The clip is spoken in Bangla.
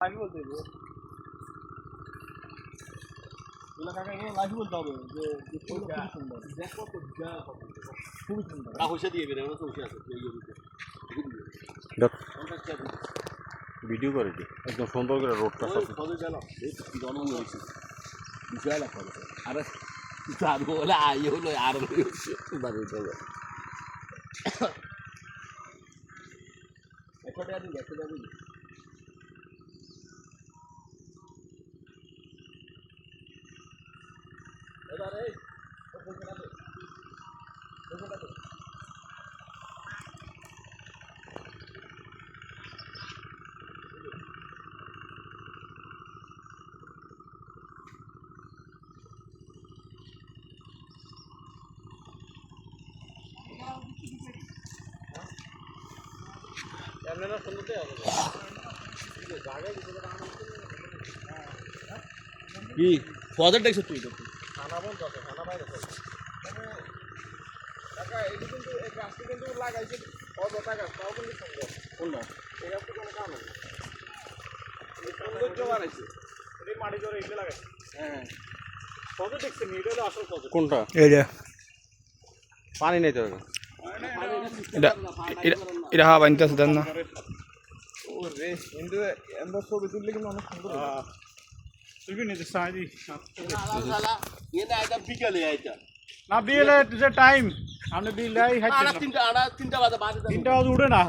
লাইফ বলতে হবে কাকা এখানে লাইফ বলতে হবে যে খুবই সুন্দর দেখো তো খুবই সুন্দর পয়সা দিয়ে বেরো তো পয়সা আছে ভিডিও করে দি একদম সুন্দর করে রোডটা ফলে গেল জন্ম হয়েছে বিশাল ফলে আরে চার বলে আই হলো আর বাড়ি চলে একটা দিন একটা দিন এবারে ক্যামেরা সুন্দরতে হবে কি ফজার দেখছ তুই তো খানা বন্ধ আছে খানা বাইরে আছে কাকা এটি কিন্তু এই গাছটি কিন্তু লাগাইছে অযথা গাছ তাও কিন্তু সুন্দর কোনটা এই গাছটি কোনো কাম নেই এই সৌন্দর্য বাড়াইছে এই মাটি জোরে এগুলো লাগাইছে হ্যাঁ ফজর দেখছেন এটা হলো আসল ফজর কোনটা এই যে পানি নেই তো এটা হাওয়া বানতেছে দেন না ওরে কিন্তু এন্ড ছবি তুললে কিন্তু অনেক সুন্দর তুই নিতে সাইদি না এটা এটা বিকেলে আইতা না বিলে যে টাইম আমরা বিলাই হাইতে আড়া তিনটা বাজে তিনটা বাজে উঠে না